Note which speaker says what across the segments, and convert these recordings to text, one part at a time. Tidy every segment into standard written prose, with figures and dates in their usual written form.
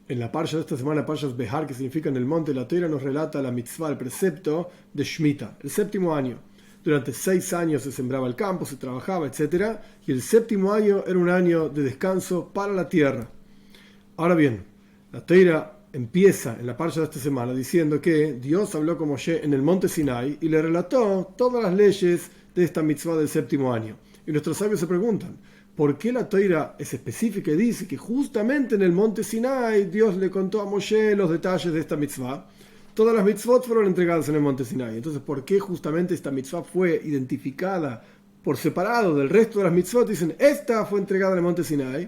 Speaker 1: En la parsha de esta semana, Parshas Behar, que significa en el monte, la Torá nos relata la mitzvah, el precepto de Shemitah, el séptimo año. Durante 6 años se sembraba el campo, se trabajaba, etc. Y el séptimo año era un año de descanso para la tierra. Ahora bien, la Torá empieza en la parsha de esta semana diciendo que Dios habló con Moshe en el monte Sinai y le relató todas las leyes de esta mitzvah del séptimo año. Y nuestros sabios se preguntan, ¿por qué la Torá es específica y dice que justamente en el monte Sinai Dios le contó a Moshe los detalles de esta mitzvah? Todas las mitzvot fueron entregadas en el monte Sinai. Entonces, ¿por qué justamente esta mitzvah fue identificada por separado del resto de las mitzvot? Dicen, esta fue entregada en el monte Sinai.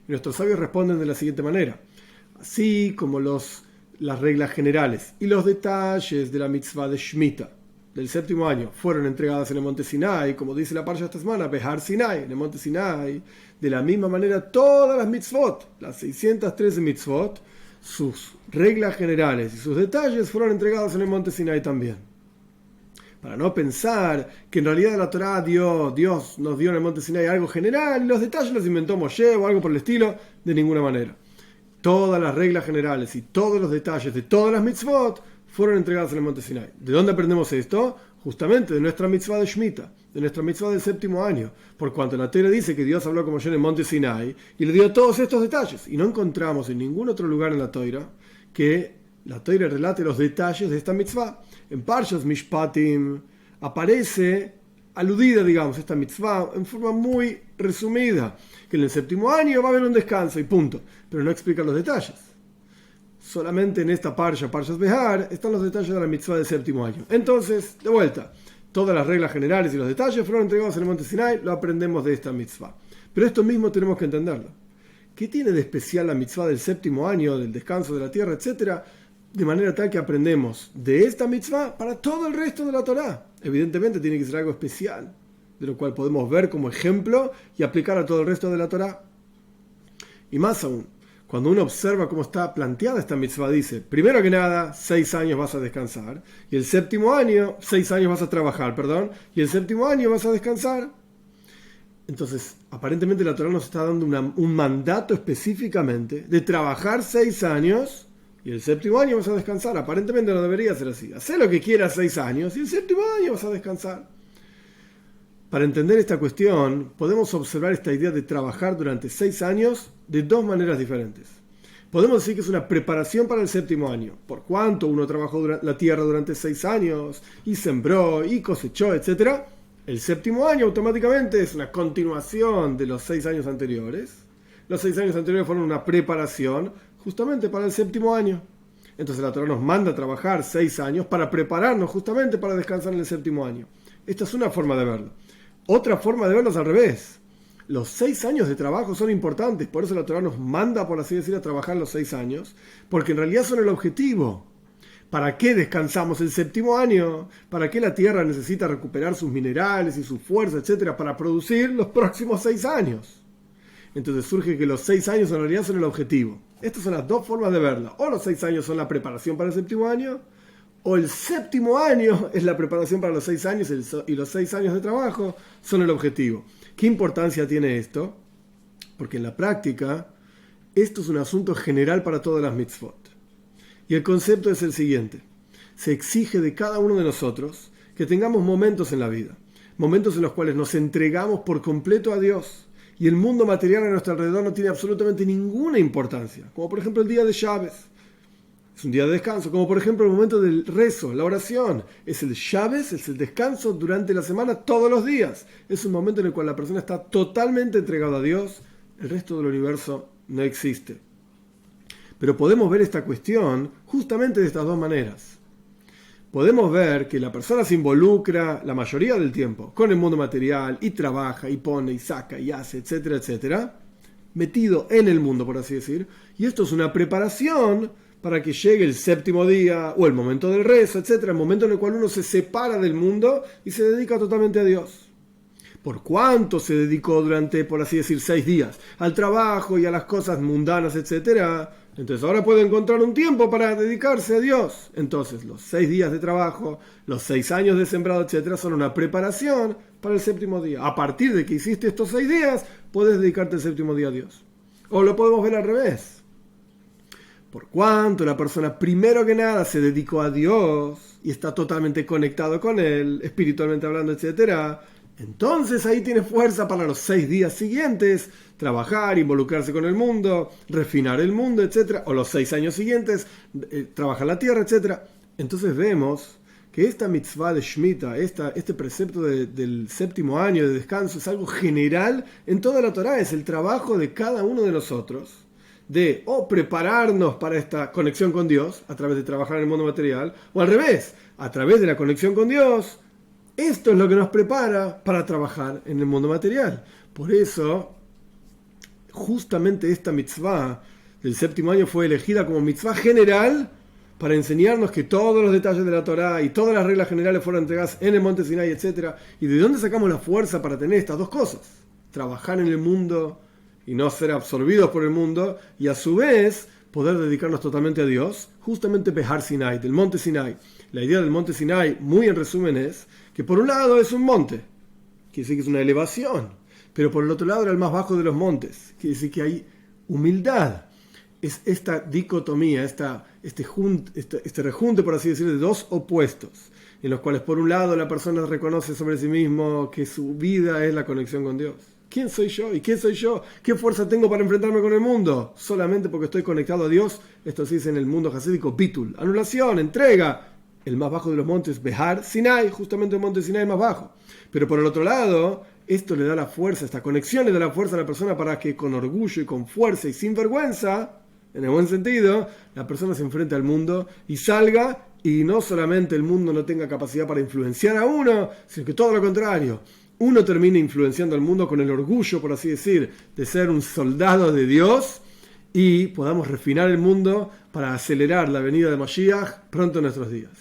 Speaker 1: Y nuestros sabios responden de la siguiente manera. Así como las reglas generales y los detalles de la mitzvah de Shemitah del séptimo año fueron entregadas en el monte Sinai, como dice la parsha esta semana, Behar Sinai, en el monte Sinai, de la misma manera todas las mitzvot, las 613 mitzvot, sus reglas generales y sus detalles fueron entregados en el monte Sinai también. Para no pensar que en realidad la Torá Dios nos dio en el monte Sinai algo general y los detalles los inventó Moshe o algo por el estilo, de ninguna manera. Todas las reglas generales y todos los detalles de todas las mitzvot fueron entregados en el monte Sinai. ¿De dónde aprendemos esto? Justamente de nuestra mitzvah de Shemitah, de nuestra mitzvah del séptimo año. Por cuanto la Torá dice que Dios habló con Moshe en el monte Sinai y le dio todos estos detalles. Y no encontramos en ningún otro lugar en la Torá que la Torá relate los detalles de esta mitzvah. En Parshas Mishpatim aparece aludida, digamos, esta mitzvah en forma muy resumida, que en el séptimo año va a haber un descanso y punto. Pero no explica los detalles. Solamente en esta parsha, Parshas Behar, están los detalles de la mitzvah del séptimo año. Entonces, de vuelta, todas las reglas generales y los detalles fueron entregados en el monte Sinai, lo aprendemos de esta mitzvah. Pero esto mismo tenemos que entenderlo. ¿Qué tiene de especial la mitzvah del séptimo año, del descanso de la tierra, etcétera? De manera tal que aprendemos de esta mitzvah para todo el resto de la Torá. Evidentemente tiene que ser algo especial, de lo cual podemos ver como ejemplo y aplicar a todo el resto de la Torá. Y más aún, cuando uno observa cómo está planteada esta mitzvah, dice, primero que nada, 6 años vas a descansar, y el séptimo año, 6 años vas a trabajar, y el séptimo año vas a descansar. Entonces, aparentemente la Torá nos está dando un mandato específicamente de trabajar 6 años, y el séptimo año vas a descansar. Aparentemente no debería ser así. Haz lo que quieras 6 años, y el séptimo año vas a descansar. Para entender esta cuestión, podemos observar esta idea de trabajar durante 6 años de dos maneras diferentes. Podemos decir que es una preparación para el séptimo año, por cuanto uno trabajó la tierra durante 6 años, y sembró, y cosechó, etc. El séptimo año automáticamente es una continuación de los 6 años anteriores. Los 6 años anteriores fueron una preparación justamente para el séptimo año. Entonces la Torá nos manda a trabajar 6 años para prepararnos justamente para descansar en el séptimo año. Esta es una forma de verlo. Otra forma de verlo es al revés. Los 6 años de trabajo son importantes, por eso la Torá nos manda, por así decirlo, a trabajar los 6 años, porque en realidad son el objetivo. ¿Para qué descansamos el séptimo año? ¿Para qué la tierra necesita recuperar sus minerales y su fuerza, etcétera, para producir los próximos 6 años? Entonces surge que los 6 años en realidad son el objetivo. Estas son las dos formas de verla. O los 6 años son la preparación para el séptimo año, o el séptimo año es la preparación para los 6 años y los 6 años de trabajo son el objetivo. ¿Qué importancia tiene esto? Porque en la práctica esto es un asunto general para todas las mitzvot. Y el concepto es el siguiente. Se exige de cada uno de nosotros que tengamos momentos en la vida. Momentos en los cuales nos entregamos por completo a Dios. Y el mundo material a nuestro alrededor no tiene absolutamente ninguna importancia. Como por ejemplo el día de Shabbat. Es un día de descanso, como por ejemplo el momento del rezo, la oración. Es el Shabbat, es el descanso durante la semana todos los días. Es un momento en el cual la persona está totalmente entregada a Dios. El resto del universo no existe. Pero podemos ver esta cuestión justamente de estas dos maneras. Podemos ver que la persona se involucra la mayoría del tiempo con el mundo material y trabaja y pone y saca y hace, etcétera, etcétera. Metido en el mundo, por así decir. Y esto es una preparación para que llegue el séptimo día o el momento del rezo, etcétera, el momento en el cual uno se separa del mundo y se dedica totalmente a Dios. ¿Por cuánto se dedicó durante, por así decir, 6 días al trabajo y a las cosas mundanas, etcétera? Entonces ahora puede encontrar un tiempo para dedicarse a Dios. Entonces los 6 días de trabajo, los 6 años de sembrado, etcétera, son una preparación para el séptimo día. A partir de que hiciste estos 6 días, puedes dedicarte el séptimo día a Dios. O lo podemos ver al revés. Por cuanto la persona primero que nada se dedicó a Dios y está totalmente conectado con Él, espiritualmente hablando, etc., entonces ahí tiene fuerza para los 6 días siguientes, trabajar, involucrarse con el mundo, refinar el mundo, etc., o los 6 años siguientes, trabajar la tierra, etc. Entonces vemos que esta mitzvah de Shemitah, este precepto del séptimo año de descanso, es algo general en toda la Torá, es el trabajo de cada uno de nosotros, de o prepararnos para esta conexión con Dios a través de trabajar en el mundo material, o al revés, a través de la conexión con Dios. Esto es lo que nos prepara para trabajar en el mundo material. Por eso, justamente esta mitzvah del séptimo año fue elegida como mitzvah general para enseñarnos que todos los detalles de la Torá y todas las reglas generales fueron entregadas en el monte Sinai, etc. ¿Y de dónde sacamos la fuerza para tener estas dos cosas? Trabajar en el mundo y no ser absorbidos por el mundo, y a su vez poder dedicarnos totalmente a Dios, justamente Behar Sinai, del monte Sinai. La idea del monte Sinai, muy en resumen, es que por un lado es un monte, quiere decir que es una elevación, pero por el otro lado era el más bajo de los montes, quiere decir que hay humildad. Es esta dicotomía, este rejunte, por así decirlo, de dos opuestos, en los cuales por un lado la persona reconoce sobre sí mismo que su vida es la conexión con Dios. ¿Quién soy yo? ¿Y quién soy yo? ¿Qué fuerza tengo para enfrentarme con el mundo? Solamente porque estoy conectado a Dios. Esto se dice en el mundo hasídico, bitul, anulación, entrega. El más bajo de los montes, Behar Sinai, justamente el monte Sinai más bajo. Pero por el otro lado, esto le da la fuerza, esta conexión le da la fuerza a la persona para que con orgullo y con fuerza y sin vergüenza, en el buen sentido, la persona se enfrente al mundo y salga, y no solamente el mundo no tenga capacidad para influenciar a uno, sino que todo lo contrario. Uno termina influenciando al mundo con el orgullo, por así decir, de ser un soldado de Dios, y podamos refinar el mundo para acelerar la venida de Mashiach pronto en nuestros días.